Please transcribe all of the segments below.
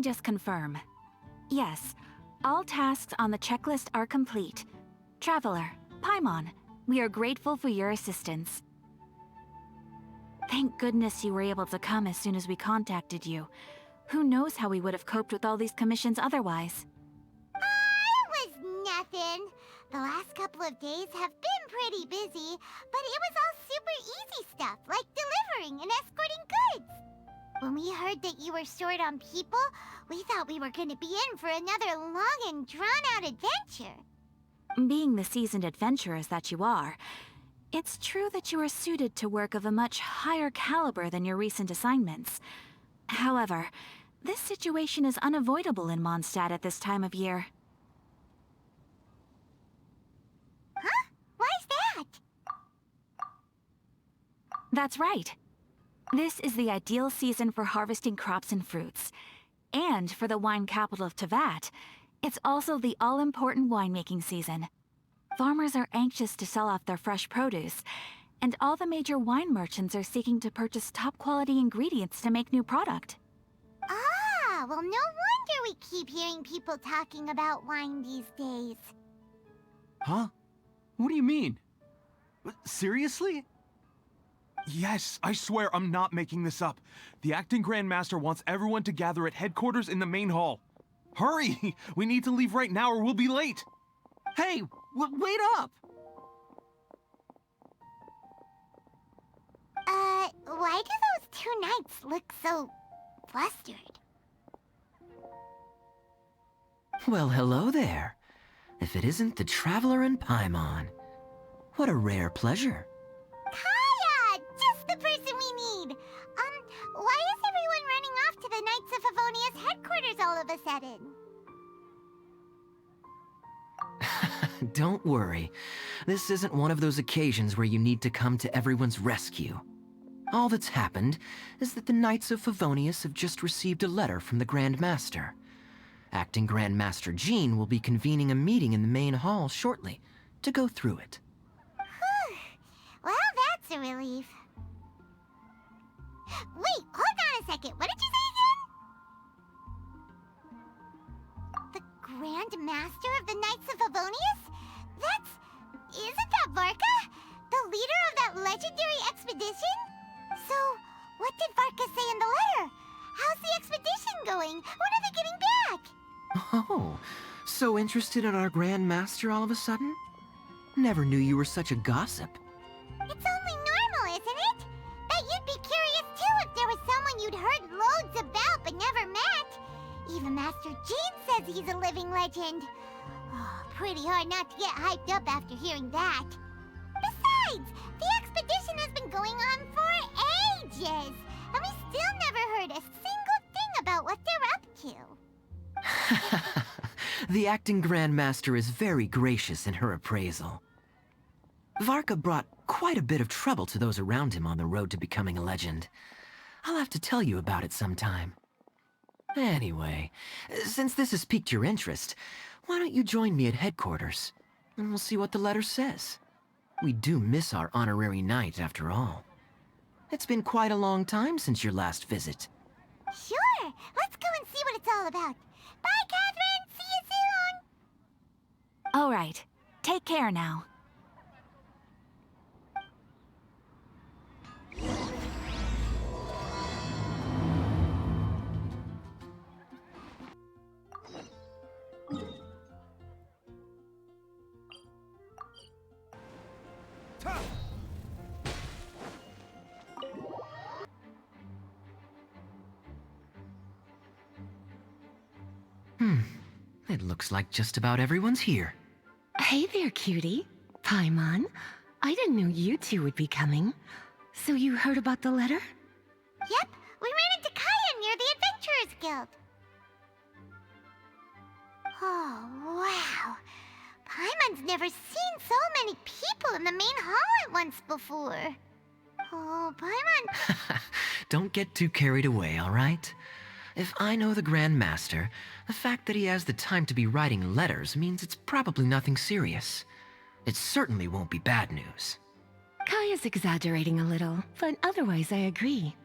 just confirm. Yes, all tasks on the checklist are complete. Traveler, Paimon, we are grateful for your assistance. Thank goodness you were able to come as soon as we contacted you. Who knows how we would have coped with all these commissions otherwise? It was nothing. The last couple of days have been pretty busy, but it was all super easy stuff, like delivering and escorting goods. When we heard that you were short on people, we thought we were going to be in for another long and drawn-out adventure. Being the seasoned adventurers that you are, it's true that you are suited to work of a much higher caliber than your recent assignments. However, this situation is unavoidable in Mondstadt at this time of year. Huh? Why's that? That's right. This is the ideal season for harvesting crops and fruits. And for the wine capital of Teyvat, it's also the all-important winemaking season. Farmers are anxious to sell off their fresh produce, and all the major wine merchants are seeking to purchase top-quality ingredients to make new product. Ah, well, no wonder we keep hearing people talking about wine these days. Huh? What do you mean? Seriously? Yes, I swear I'm not making this up. The acting Grand Master wants everyone to gather at headquarters in the main hall. Hurry! We need to leave right now or we'll be late! Hey! Wait up! Why do those two knights look so flustered? Well, hello there. If it isn't the Traveler and Paimon. What a rare pleasure. Kaya! Just the person we need! Why is everyone running off to the Knights of Favonia's headquarters all of a sudden? Don't worry. This isn't one of those occasions where you need to come to everyone's rescue. All that's happened is that the Knights of Favonius have just received a letter from the Grand Master. Acting Grand Master Jean will be convening a meeting in the main hall shortly to go through it. Whew. Well, that's a relief. Wait, hold on a second. What did you say again? The Grand Master of the Knights of Favonius? Isn't that Varka? The leader of that legendary expedition? So, what did Varka say in the letter? How's the expedition going? When are they getting back? Oh, so interested in our Grand Master all of a sudden? Never knew you were such a gossip. It's only normal, isn't it? That you'd be curious too if there was someone you'd heard loads about but never met. Even Master Jean says he's a living legend. Oh, pretty hard not to get hyped up after hearing that. Besides, the expedition has been going on for ages, and we still never heard a single thing about what they're up to. The acting Grand Master is very gracious in her appraisal. Varka brought quite a bit of trouble to those around him on the road to becoming a legend. I'll have to tell you about it sometime. Anyway, since this has piqued your interest, why don't you join me at headquarters, and we'll see what the letter says. We do miss our honorary knight, after all. It's been quite a long time since your last visit. Sure, let's go and see what it's all about. Bye, Catherine! See you soon! All right. Take care now. It looks like just about everyone's here. Hey there, cutie. Paimon. I didn't know you two would be coming. So you heard about the letter? Yep, we ran into Kaya near the Adventurers Guild. Oh, wow. Paimon's never seen so many people in the main hall at once before. Oh, Paimon... Don't get too carried away, all right? If I know the Grand Master, the fact that he has the time to be writing letters means it's probably nothing serious. It certainly won't be bad news. Kaya's exaggerating a little, but otherwise I agree.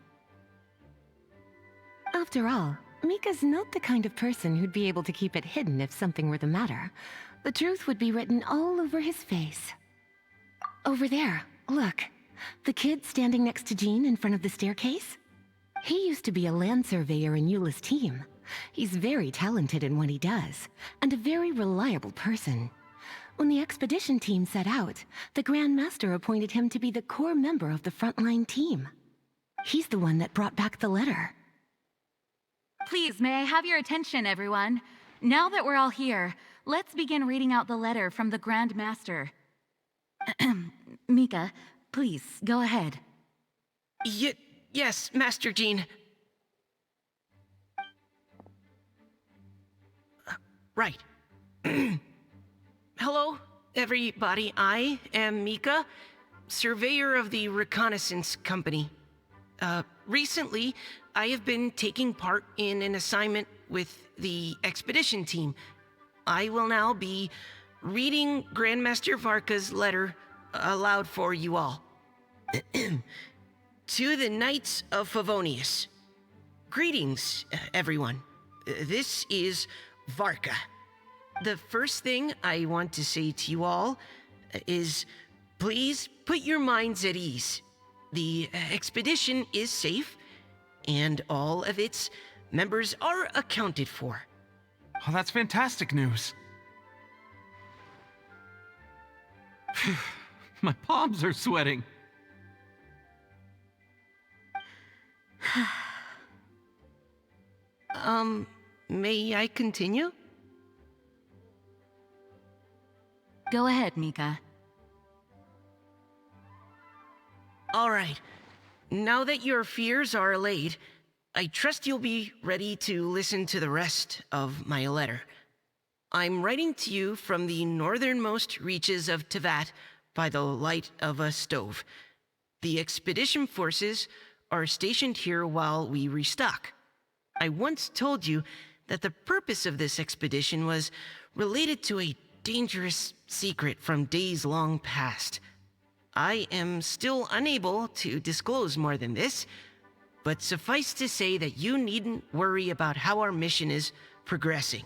After all, Mika's not the kind of person who'd be able to keep it hidden if something were the matter. The truth would be written all over his face. Over there, look. The kid standing next to Jean in front of the staircase? He used to be a land surveyor in Eula's team. He's very talented in what he does, and a very reliable person. When the expedition team set out, the Grand Master appointed him to be the core member of the frontline team. He's the one that brought back the letter. Please, may I have your attention, everyone? Now that we're all here, let's begin reading out the letter from the Grand Master. Mika, please, go ahead. Yes, Master Jean. Right. Hello, everybody. I am Mika, surveyor of the Reconnaissance Company. Recently, I have been taking part in an assignment with the expedition team. I will now be reading Grandmaster Varka's letter aloud for you all. To the Knights of Favonius. Greetings, everyone. This is Varka. The first thing I want to say to you all is please put your minds at ease. The expedition is safe, and all of its members are accounted for. Oh, that's fantastic news. My palms are sweating. May I continue? Go ahead, Mika. All right. Now that your fears are allayed, I trust you'll be ready to listen to the rest of my letter. I'm writing to you from the northernmost reaches of Tevat by the light of a stove. The expedition forces are stationed here while we restock. I once told you that the purpose of this expedition was related to a dangerous secret from days long past. I am still unable to disclose more than this, but suffice to say that you needn't worry about how our mission is progressing.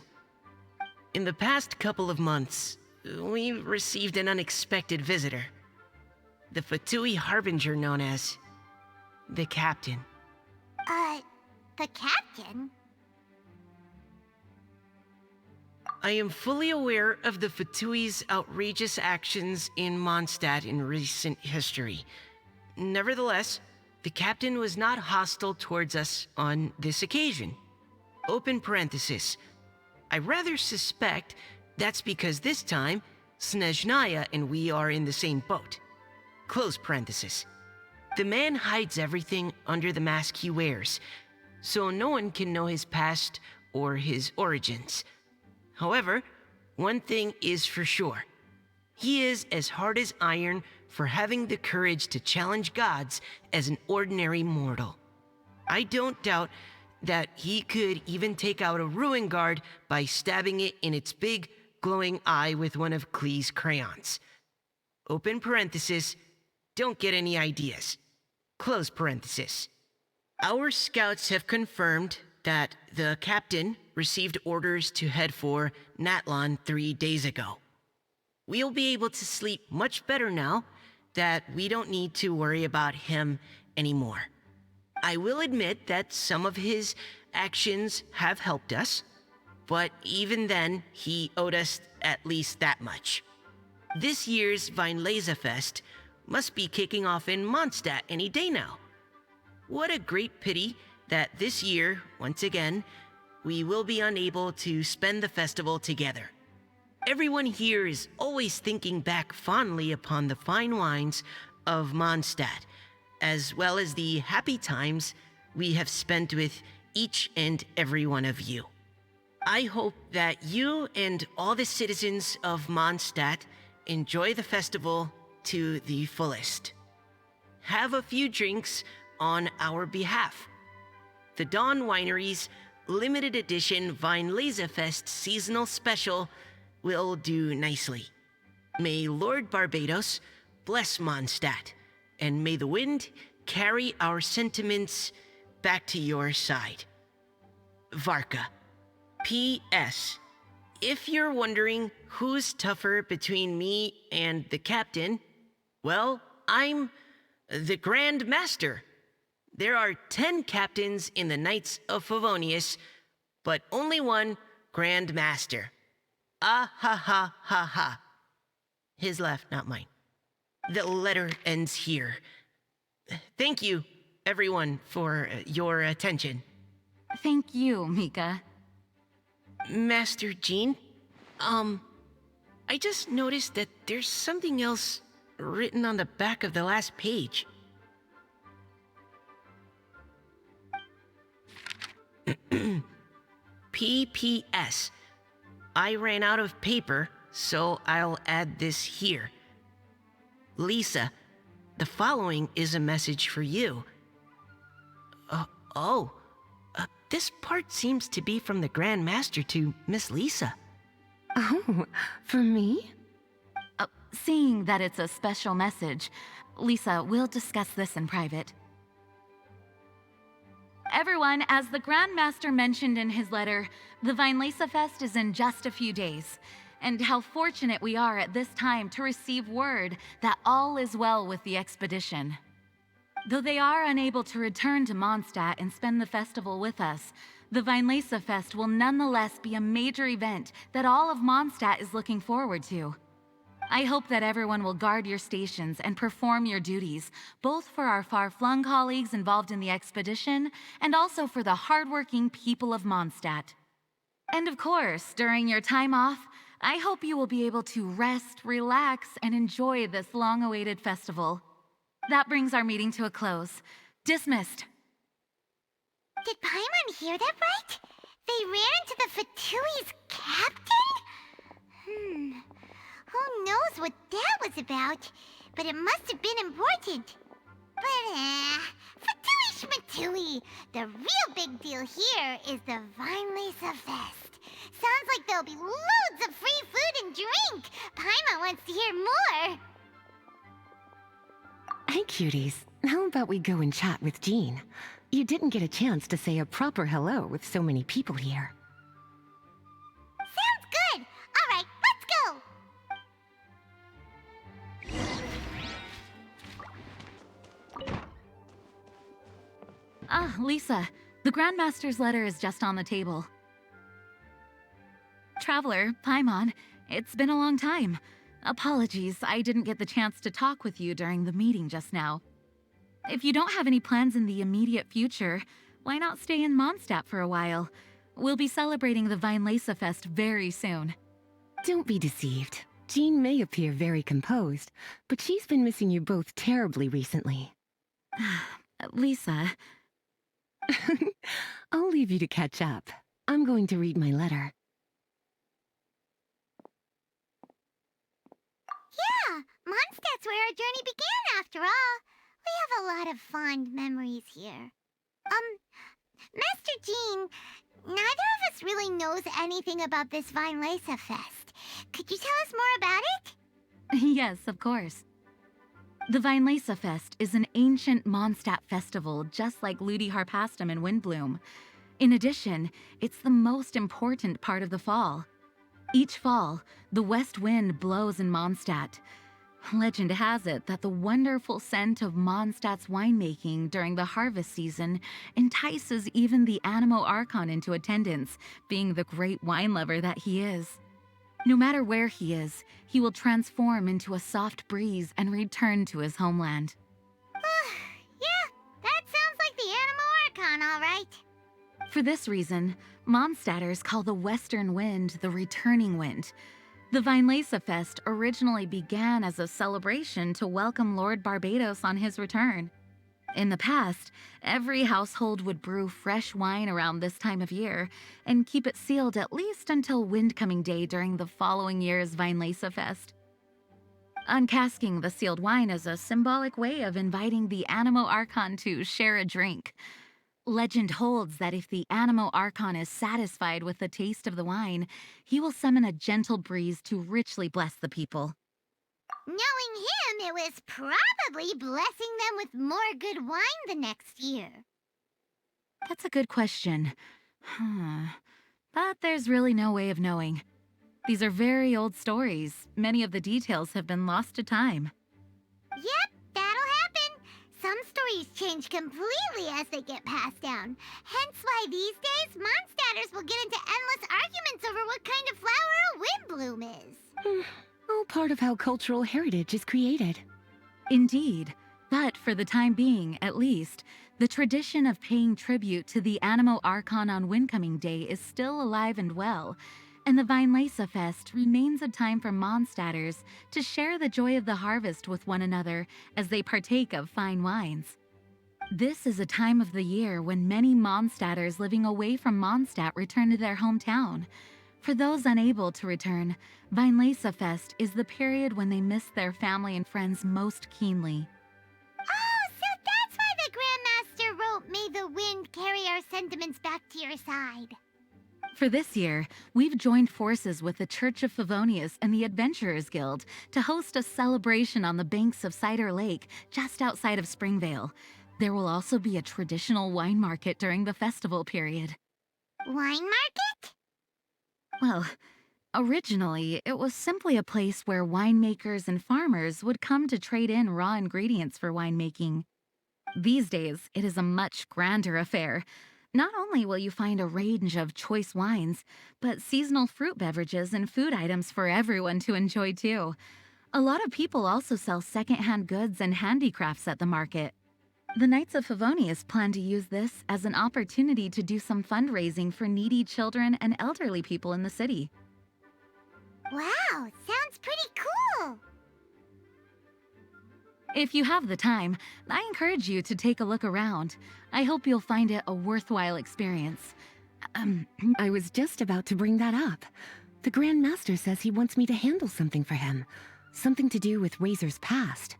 In the past couple of months, we received an unexpected visitor. The Fatui Harbinger known as the Captain. The Captain? I am fully aware of the Fatui's outrageous actions in Mondstadt in recent history. Nevertheless, the Captain was not hostile towards us on this occasion. Open parenthesis. I rather suspect that's because this time, Snezhnaya and we are in the same boat. Close parenthesis. The man hides everything under the mask he wears, so no one can know his past or his origins. However, one thing is for sure. He is as hard as iron for having the courage to challenge gods as an ordinary mortal. I don't doubt that he could even take out a ruin guard by stabbing it in its big, glowing eye with one of Klee's crayons. Open parenthesis, don't get any ideas. Close parenthesis. Our scouts have confirmed that the Captain received orders to head for Natlan 3 days ago. We'll be able to sleep much better now that we don't need to worry about him anymore. I will admit that some of his actions have helped us, but even then, he owed us at least that much. This year's Weinlesefest must be kicking off in Mondstadt any day now. What a great pity that this year, once again, we will be unable to spend the festival together. Everyone here is always thinking back fondly upon the fine wines of Mondstadt, as well as the happy times we have spent with each and every one of you. I hope that you and all the citizens of Mondstadt enjoy the festival to the fullest. Have a few drinks on our behalf. The Dawn Winery's limited edition Weinlesefest seasonal special will do nicely. May Lord Barbados bless Mondstadt, and may the wind carry our sentiments back to your side. Varka. P.S. If you're wondering who's tougher between me and the captain, well, I'm the Grand Master. There are 10 captains in the Knights of Favonius, but only one Grand Master. Ah ha ha ha ha. His laugh, not mine. The letter ends here. Thank you, everyone, for your attention. Thank you, Mika. Master Jean, I just noticed that there's something else written on the back of the last page. PPS. I ran out of paper, so I'll add this here. Lisa, the following is a message for you. This part seems to be from the Grand Master to Miss Lisa. Oh, for me? Seeing that it's a special message, Lisa, we'll discuss this in private. Everyone, as the Grand Master mentioned in his letter, the Vinelesa Fest is in just a few days. And how fortunate we are at this time to receive word that all is well with the expedition. Though they are unable to return to Mondstadt and spend the festival with us, the Vinelesa Fest will nonetheless be a major event that all of Mondstadt is looking forward to. I hope that everyone will guard your stations and perform your duties, both for our far-flung colleagues involved in the expedition and also for the hardworking people of Mondstadt. And of course, during your time off, I hope you will be able to rest, relax, and enjoy this long-awaited festival. That brings our meeting to a close. Dismissed. Did Paimon hear that right? They ran into the Fatui's captain? Who knows what that was about? But it must have been important. But, Fatui Schmatui! The real big deal here is the Vinelesa Fest. Sounds like there'll be loads of free food and drink. Paimon wants to hear more. Hey, cuties. How about we go and chat with Jean? You didn't get a chance to say a proper hello with so many people here. Sounds good. All right, let's go. Ah, Lisa, the Grandmaster's letter is just on the table. Traveler, Paimon, it's been a long time. Apologies, I didn't get the chance to talk with you during the meeting just now. If you don't have any plans in the immediate future, why not stay in Mondstadt for a while? We'll be celebrating the Vinelesa Fest very soon. Don't be deceived. Jean may appear very composed, but she's been missing you both terribly recently. Lisa... I'll leave you to catch up. I'm going to read my letter. Yeah, Mondstadt's where our journey began after all. We have a lot of fond memories here. Master Jean, neither of us really knows anything about this Vinelesa Fest. Could you tell us more about it? Yes, of course. The Vinelesa Fest is an ancient Mondstadt festival just like Ludi Harpastum and Windbloom. In addition, it's the most important part of the fall. Each fall, the west wind blows in Mondstadt. Legend has it that the wonderful scent of Mondstadt's winemaking during the harvest season entices even the Animo Archon into attendance, being the great wine lover that he is. No matter where he is, he will transform into a soft breeze and return to his homeland. Yeah, that sounds like the Animo Archon, all right. For this reason, Mondstadters call the western wind the returning wind. The Vinelesa Fest originally began as a celebration to welcome Lord Barbados on his return. In the past, every household would brew fresh wine around this time of year and keep it sealed at least until Windcoming Day during the following year's Vinelesa Fest. Uncasking the sealed wine is a symbolic way of inviting the Animo Archon to share a drink. Legend holds that if the Animo Archon is satisfied with the taste of the wine, he will summon a gentle breeze to richly bless the people. Knowing him, it was probably blessing them with more good wine the next year. That's a good question. But there's really no way of knowing. These are very old stories. Many of the details have been lost to time. Yep, that'll happen. Some stories change completely as they get passed down. Hence why these days, Mondstadters will get into endless arguments over what kind of flower a windbloom is. All part of how cultural heritage is created. Indeed. But for the time being, at least, the tradition of paying tribute to the Animo Archon on Windcoming Day is still alive and well, and the Weinlese Fest remains a time for Mondstadters to share the joy of the harvest with one another as they partake of fine wines. This is a time of the year when many Mondstadters living away from Mondstadt return to their hometown. For those unable to return, Weinlese Fest is the period when they miss their family and friends most keenly. Oh, so that's why the Grandmaster wrote, "May the wind carry our sentiments back to your side." For this year, we've joined forces with the Church of Favonius and the Adventurers Guild to host a celebration on the banks of Cider Lake just outside of Springvale. There will also be a traditional wine market during the festival period. Wine market? Well, originally, it was simply a place where winemakers and farmers would come to trade in raw ingredients for winemaking. These days, it is a much grander affair. Not only will you find a range of choice wines, but seasonal fruit beverages and food items for everyone to enjoy too. A lot of people also sell secondhand goods and handicrafts at the market. The Knights of Favonius plan to use this as an opportunity to do some fundraising for needy children and elderly people in the city. Wow, sounds pretty cool. If you have the time, I encourage you to take a look around. I hope you'll find it a worthwhile experience. I was just about to bring that up. The Grand Master says he wants me to handle something for him. Something to do with Razor's past.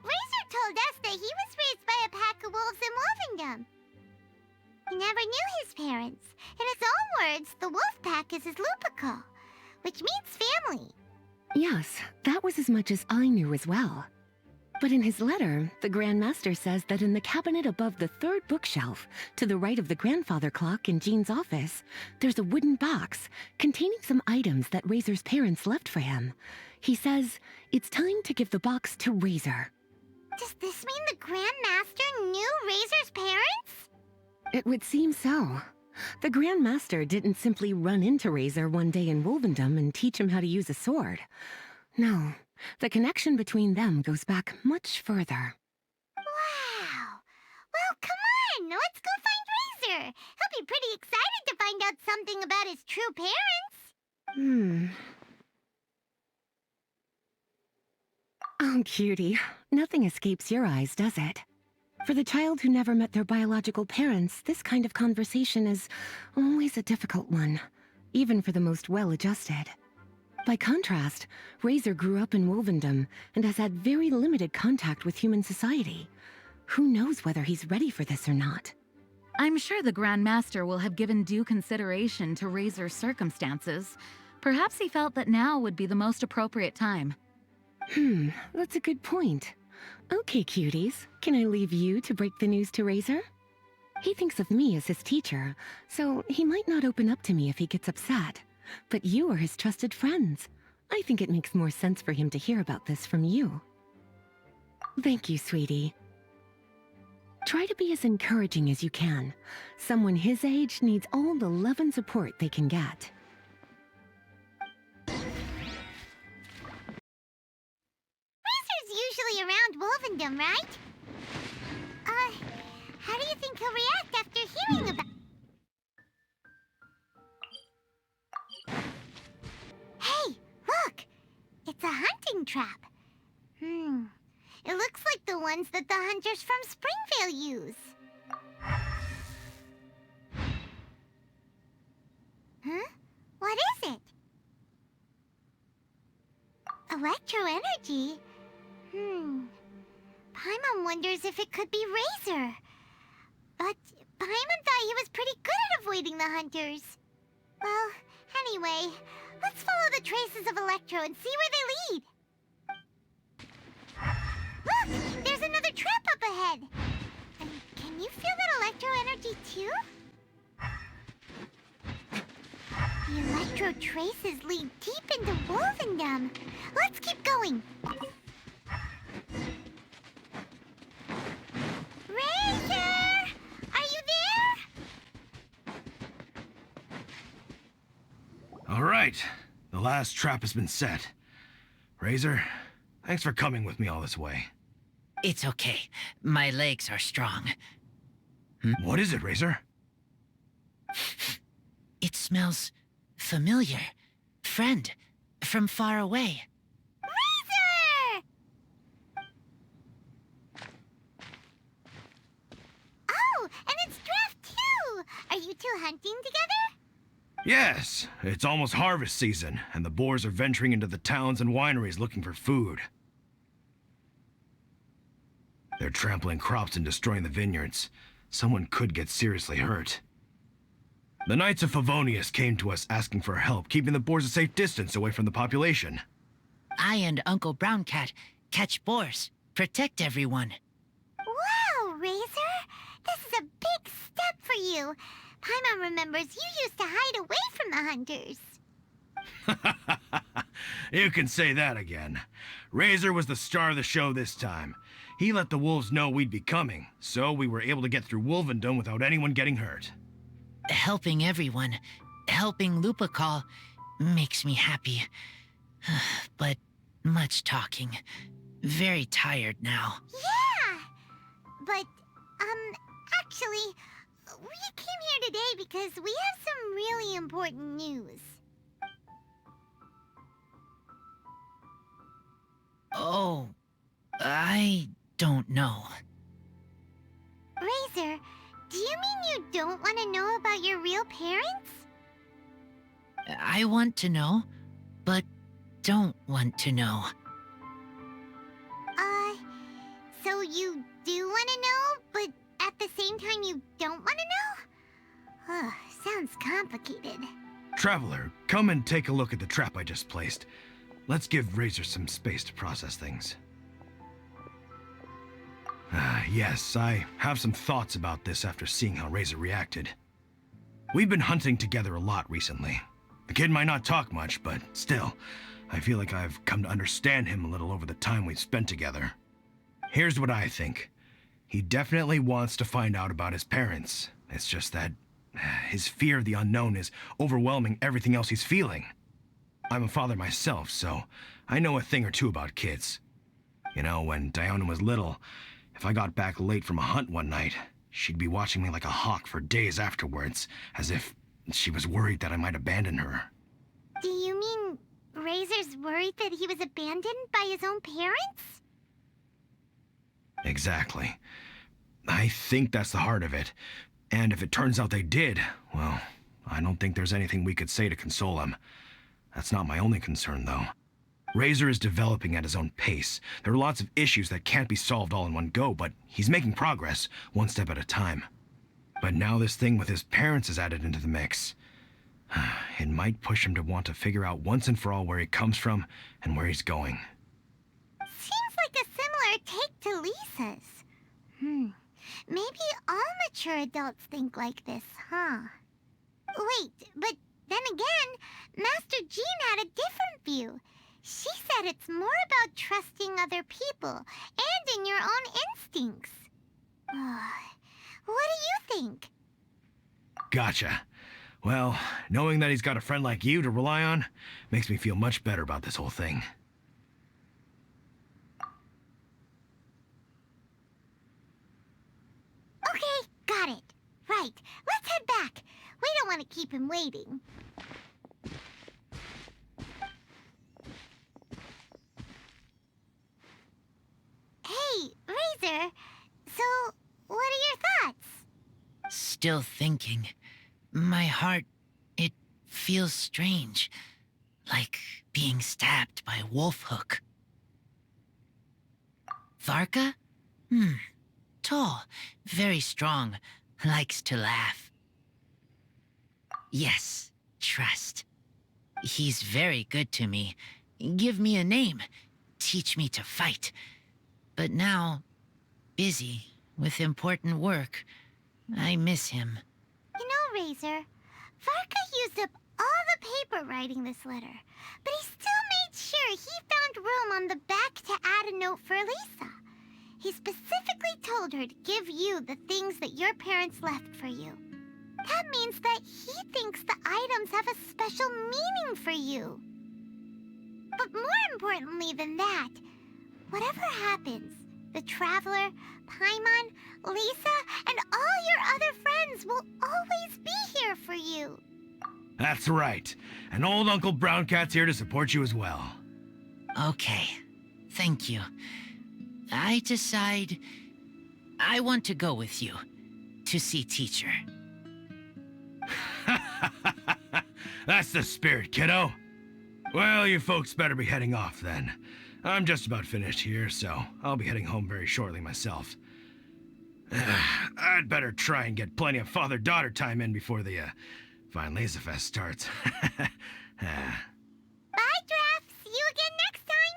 Razor told us that he was raised by a pack of wolves in Wolvendom. He never knew his parents. In his own words, the wolf pack is his lupical, which means family. Yes, that was as much as I knew as well. But in his letter, the Grand Master says that in the cabinet above the third bookshelf, to the right of the grandfather clock in Jean's office, there's a wooden box containing some items that Razor's parents left for him. He says it's time to give the box to Razor. Does this mean the Grand Master knew Razor's parents? It would seem so. The Grand Master didn't simply run into Razor one day in Wolvendom and teach him how to use a sword. No, the connection between them goes back much further. Wow. Well, come on, let's go find Razor. He'll be pretty excited to find out something about his true parents. Oh, cutie. Nothing escapes your eyes, does it? For the child who never met their biological parents, this kind of conversation is always a difficult one, even for the most well-adjusted. By contrast, Razor grew up in Wolvendom and has had very limited contact with human society. Who knows whether he's ready for this or not? I'm sure the Grand Master will have given due consideration to Razor's circumstances. Perhaps he felt that now would be the most appropriate time. That's a good point. Okay, cuties, can I leave you to break the news to Razor? He thinks of me as his teacher, so he might not open up to me if he gets upset. But you are his trusted friends. I think it makes more sense for him to hear about this from you. Thank you, sweetie. Try to be as encouraging as you can. Someone his age needs all the love and support they can get. Razor's usually around Wolvendom, right? How do you think he'll react after hearing about... Hey, look! It's a hunting trap. It looks like the ones that the hunters from Springvale use. Huh? What is it? Electro-energy? Paimon wonders if it could be Razor. But Paimon thought he was pretty good at avoiding the hunters. Well, anyway, let's follow the traces of Electro and see where they lead. Look! There's another trap up ahead! And can you feel that Electro energy too? The electro traces lead deep into Wolvendom. Let's keep going. Razor! Are you there? All right. The last trap has been set. Razor, thanks for coming with me all this way. It's okay. My legs are strong. What is it, Razor? It smells familiar. Friend, from far away. Razor! Oh, and it's Draft too! Are you two hunting together? Yes, it's almost harvest season, and the boars are venturing into the towns and wineries looking for food. They're trampling crops and destroying the vineyards. Someone could get seriously hurt. The Knights of Favonius came to us asking for help keeping the boars a safe distance away from the population. I and Uncle Brown Cat catch boars, protect everyone. Wow, Razor! This is a big step for you. Paimon remembers you used to hide away from the hunters. You can say that again. Razor was the star of the show this time. He let the wolves know we'd be coming, so we were able to get through Wolvendom without anyone getting hurt. Helping everyone, helping Lupical, makes me happy. But much talking. Very tired now. Yeah! But, actually, we came here today because we have some really important news. Oh, I don't know. Razor, do you mean you don't want to know about your real parents? I want to know, but don't want to know. So you do want to know, but at the same time you don't want to know? Sounds complicated. Traveler, come and take a look at the trap I just placed. Let's give Razor some space to process things. Yes, I have some thoughts about this after seeing how Razor reacted. We've been hunting together a lot recently. The kid might not talk much, but still, I feel like I've come to understand him a little over the time we've spent together. Here's what I think. He definitely wants to find out about his parents. It's just that his fear of the unknown is overwhelming everything else he's feeling. I'm a father myself, so I know a thing or two about kids. You know, when Diona was little, if I got back late from a hunt one night, she'd be watching me like a hawk for days afterwards, as if she was worried that I might abandon her. Do you mean Razor's worried that he was abandoned by his own parents? Exactly. I think that's the heart of it. And if it turns out they did, well, I don't think there's anything we could say to console him. That's not my only concern, though. Razor is developing at his own pace. There are lots of issues that can't be solved all in one go, but he's making progress, one step at a time. But now this thing with his parents is added into the mix. It might push him to want to figure out once and for all where he comes from and where he's going. Seems like a similar take to Lisa's. Maybe all mature adults think like this, huh? Wait, but then again, Master Jean had a different view. She said it's more about trusting other people and in your own instincts. What do you think? Gotcha. Well, knowing that he's got a friend like you to rely on makes me feel much better about this whole thing. Okay, got it. Right, let's head back. We don't want to keep him waiting. Hey, Razor. So, what are your thoughts? Still thinking. My heart, it feels strange. Like being stabbed by a wolf hook. Varka? Tall, very strong, likes to laugh. Yes, trust. He's very good to me. Give me a name. Teach me to fight. But now, busy with important work. I miss him. You know, Razor, Varka used up all the paper writing this letter, but he still made sure he found room on the back to add a note for Lisa. He specifically told her to give you the things that your parents left for you. That means that he thinks the items have a special meaning for you. But more importantly than that, whatever happens, the Traveler, Paimon, Lisa, and all your other friends will always be here for you. That's right. And old Uncle Brown Cat's here to support you as well. Okay, thank you. I decide I want to go with you to see teacher. That's the spirit, kiddo. Well, you folks better be heading off then. I'm just about finished here, so I'll be heading home very shortly myself. I'd better try and get plenty of father-daughter time in before the fine Laser Fest starts. Bye, Draft. See you again next time.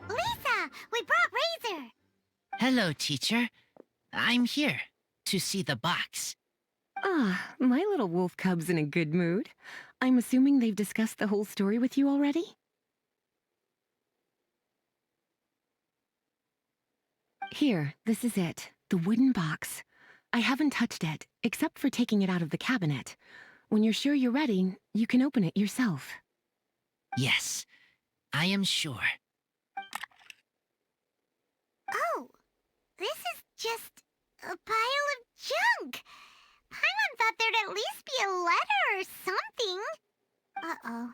Lisa, we brought Razor. Hello, teacher. I'm here to see the box. Ah, my little wolf cub's in a good mood. I'm assuming they've discussed the whole story with you already? Here, this is it. The wooden box. I haven't touched it, except for taking it out of the cabinet. When you're sure you're ready, you can open it yourself. Yes, I am sure. Oh, this is just a pile of junk. Paimon thought there'd at least be a letter or something. Uh-oh.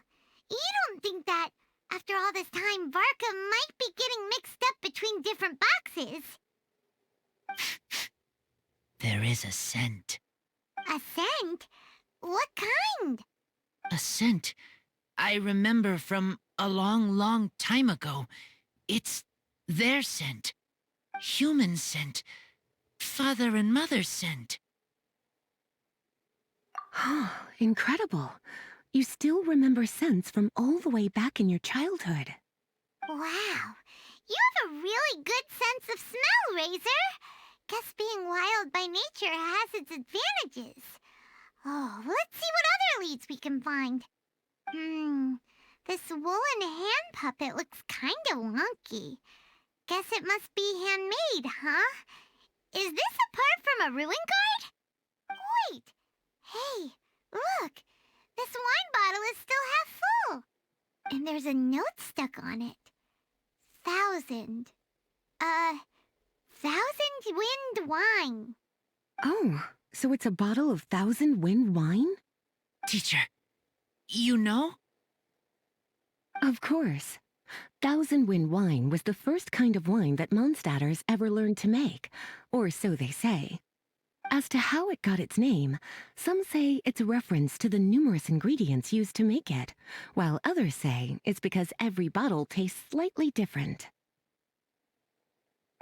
You don't think that, after all this time, Varka might be getting mixed up between different boxes? There is a scent. A scent? What kind? A scent I remember from a long, long time ago. It's their scent. Human scent. Father and mother scent. Incredible. You still remember scents from all the way back in your childhood. Wow. You have a really good sense of smell, Razor. Guess being wild by nature has its advantages. Oh, let's see what other leads we can find. This woolen hand puppet looks kinda wonky. Guess it must be handmade, huh? Is this a part from a ruin guard? Wait! Hey, look! This wine bottle is still half full. And there's a note stuck on it. 1,000. 1,000 wind wine. Oh, so it's a bottle of 1,000 wind wine? Teacher, you know? Of course. 1,000 wind wine was the first kind of wine that Mondstadters ever learned to make, or so they say. As to how it got its name, some say it's a reference to the numerous ingredients used to make it, while others say it's because every bottle tastes slightly different.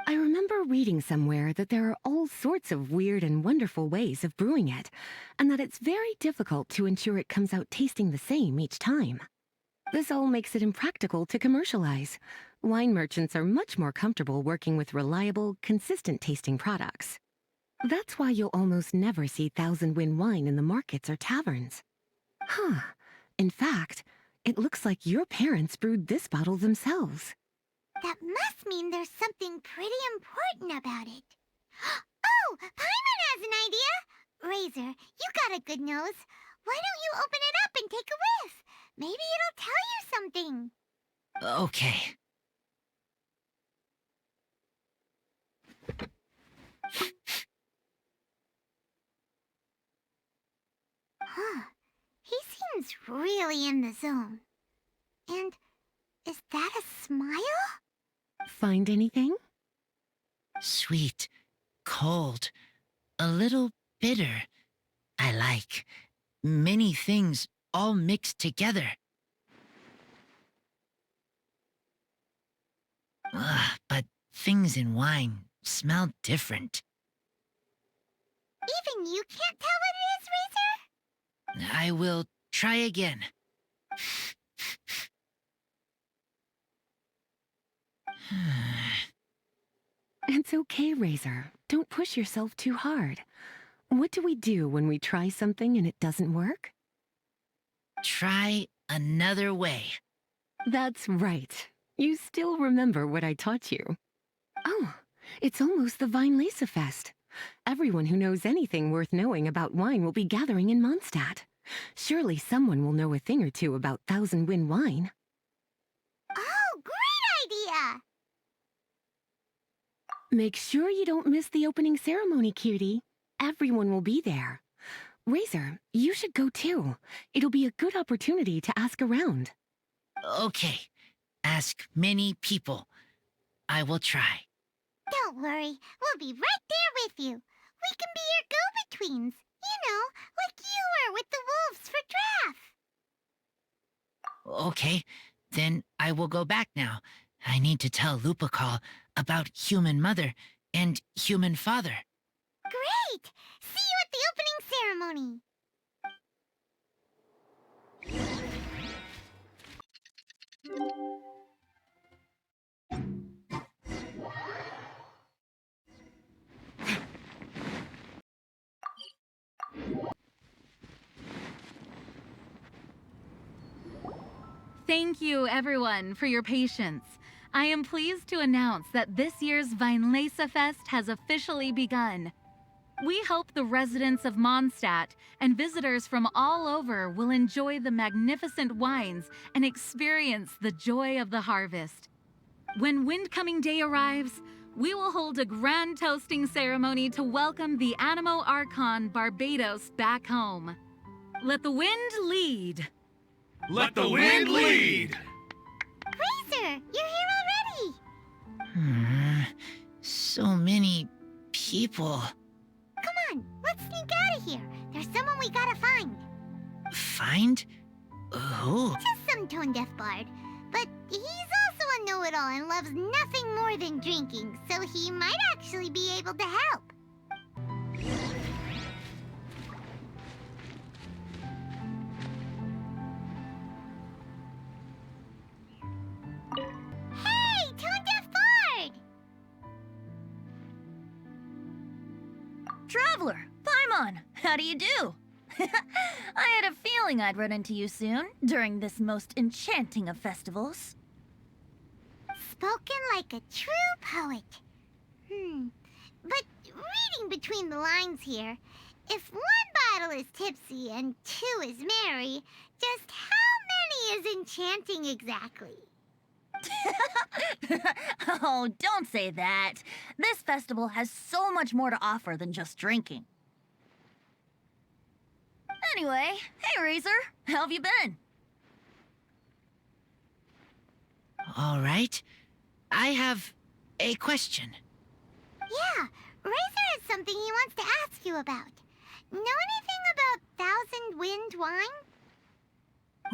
I remember reading somewhere that there are all sorts of weird and wonderful ways of brewing it, and that it's very difficult to ensure it comes out tasting the same each time. This all makes it impractical to commercialize. Wine merchants are much more comfortable working with reliable, consistent-tasting products. That's why you'll almost never see 1,000 wind wine in the markets or taverns. Huh. In fact, it looks like your parents brewed this bottle themselves. That must mean there's something pretty important about it. Oh, Paimon has an idea! Razor, you got a good nose. Why don't you open it up and take a whiff? Maybe it'll tell you something. Okay. Huh. He seems really in the zone. And is that a smile? Find anything? Sweet, cold, a little bitter. I like many things all mixed together. But things in wine smell different. Even you can't tell what it is, Razor? I will try again. It's okay, Razor. Don't push yourself too hard. What do we do when we try something and it doesn't work? Try another way. That's right. You still remember what I taught you. Oh, it's almost the Weinlese Fest. Everyone who knows anything worth knowing about wine will be gathering in Mondstadt. Surely someone will know a thing or two about Thousand Wind wine. Oh, great idea! Make sure you don't miss the opening ceremony, cutie. Everyone will be there. Razor, you should go too. It'll be a good opportunity to ask around. Okay. Ask many people. I will try. Don't worry, we'll be right there with you. We can be your go-betweens. You know, like you were with the wolves for Draff. Okay, then I will go back now. I need to tell Lupacol about Human Mother and Human Father. Great! See you at the opening ceremony. Thank you, everyone, for your patience. I am pleased to announce that this year's Weinlese Fest has officially begun. We hope the residents of Mondstadt and visitors from all over will enjoy the magnificent wines and experience the joy of the harvest. When Windcoming Day arrives, we will hold a grand toasting ceremony to welcome the Animo Archon Barbados back home. Let the wind lead. Let the wind lead! Razor, you're here already. So many people. Come on, let's sneak out of here. There's someone we gotta find. Find? Who? Just some tone-deaf bard. But he's also a know-it-all and loves nothing more than drinking, so he might actually be able to help. Hey, tone-deaf bard! Traveler, Paimon, how do you do? I had a feeling I'd run into you soon, during this most enchanting of festivals. Spoken like a true poet. But reading between the lines here, if one bottle is tipsy and two is merry, just how many is enchanting exactly? Oh, don't say that. This festival has so much more to offer than just drinking. Anyway, hey Razor, how have you been? All right. I have a question. Yeah, Razor has something he wants to ask you about. Know anything about Thousand Wind wine?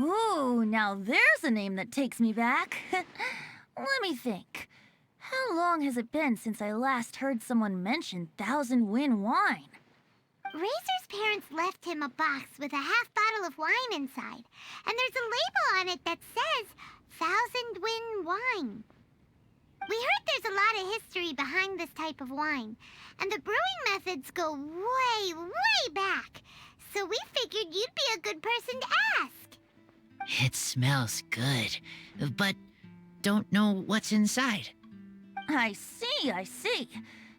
Ooh, now there's a name that takes me back. Let me think. How long has it been since I last heard someone mention Thousand Wind wine? Razor's parents left him a box with a half bottle of wine inside, and there's a label on it that says Thousand Wind wine. We heard there's a lot of history behind this type of wine, and the brewing methods go way, way back, so we figured you'd be a good person to ask. It smells good, but don't know what's inside. I see.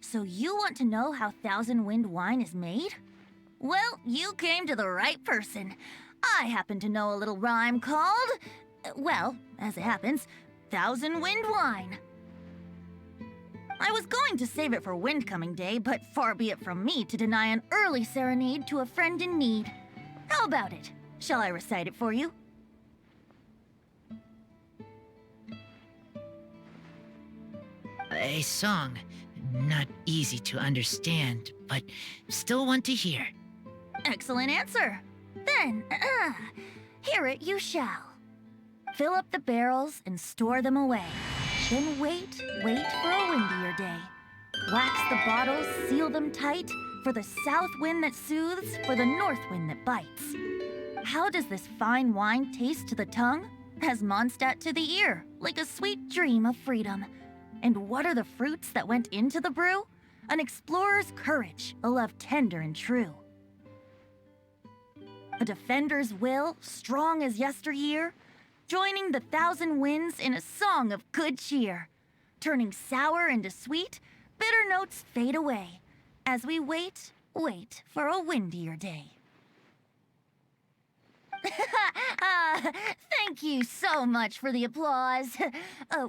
So you want to know how Thousand Wind wine is made? Well, you came to the right person. I happen to know a little rhyme called, well, as it happens, Thousand Wind wine. I was going to save it for Windcoming Day, but far be it from me to deny an early serenade to a friend in need. How about it? Shall I recite it for you? A song. Not easy to understand, but still want to hear. Excellent answer. Then, hear it you shall. Fill up the barrels and store them away. Then wait for a windier day. Wax the bottles, seal them tight, for the south wind that soothes, for the north wind that bites. How does this fine wine taste to the tongue? As Mondstadt to the ear, like a sweet dream of freedom. And what are the fruits that went into the brew? An explorer's courage, a love tender and true. A defender's will, strong as yesteryear, joining the 1,000 winds in a song of good cheer. Turning sour into sweet, bitter notes fade away, as we wait for a windier day. Thank you so much for the applause.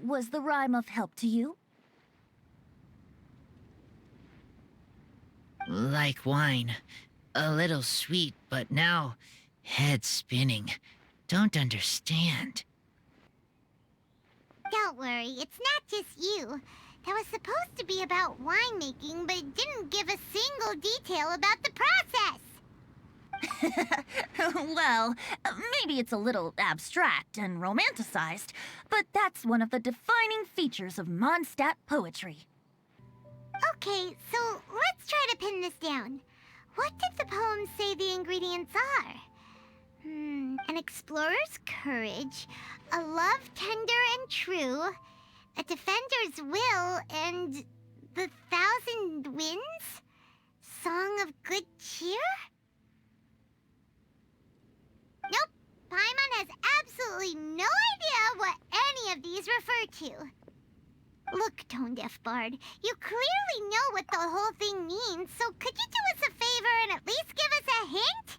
Was the rhyme of help to you? Like wine. A little sweet, but now head spinning. Don't understand. Don't worry, it's not just you. That was supposed to be about winemaking, but it didn't give a single detail about the process. Well, maybe it's a little abstract and romanticized, but that's one of the defining features of Mondstadt poetry. Okay, so let's try to pin this down. What did the poem say the ingredients are? An explorer's courage, a love tender and true, a defender's will, and the 1,000 winds? Song of good cheer? Nope, Paimon has absolutely no idea what any of these refer to. Look, Tone-Deaf Bard, you clearly know what the whole thing means, so could you do us a favor and at least give us a hint?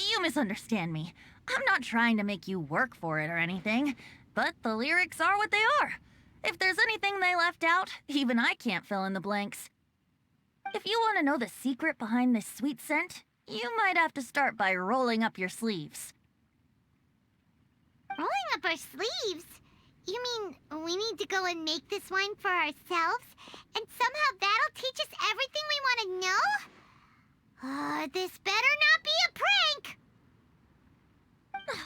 You misunderstand me. I'm not trying to make you work for it or anything, but the lyrics are what they are. If there's anything they left out, even I can't fill in the blanks. If you want to know the secret behind this sweet scent, you might have to start by rolling up your sleeves. Rolling up our sleeves? You mean we need to go and make this wine for ourselves, and somehow that'll teach us everything we want to know? This better not be a prank!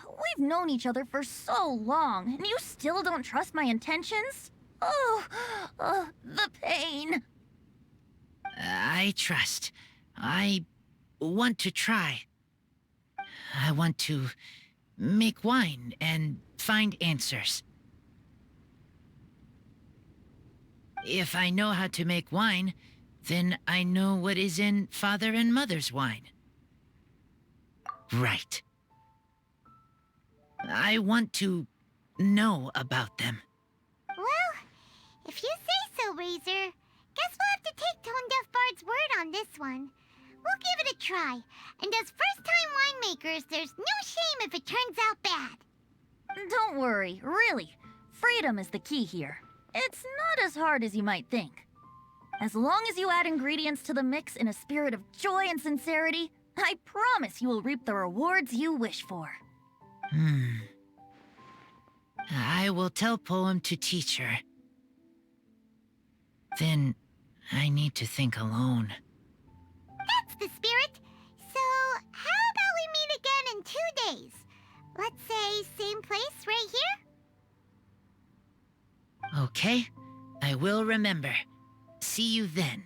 We've known each other for so long, and you still don't trust my intentions? Oh, the pain. I trust. I want to try. I want to make wine and find answers. If I know how to make wine, then I know what is in Father and Mother's wine. Right. I want to know about them. Well, if you say so, Razor, guess we'll have to take Tone-Deaf Bard's word on this one. We'll give it a try, and as first-time winemakers, there's no shame if it turns out bad. Don't worry, really. Freedom is the key here. It's not as hard as you might think. As long as you add ingredients to the mix in a spirit of joy and sincerity, I promise you will reap the rewards you wish for. I will tell Poem to teach her. Then I need to think alone. That's the spirit. So, how about we meet again in 2 days? Let's say same place right here? Okay, I will remember. See you then.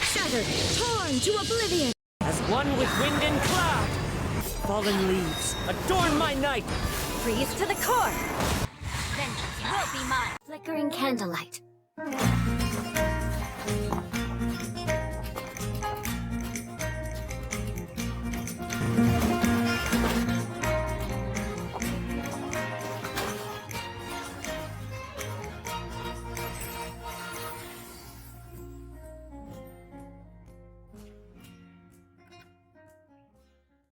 Shattered, torn to oblivion. As one with wind and cloud. Fallen leaves, adorn my night. Freeze to the core. Vengeance will be mine. Flickering candlelight.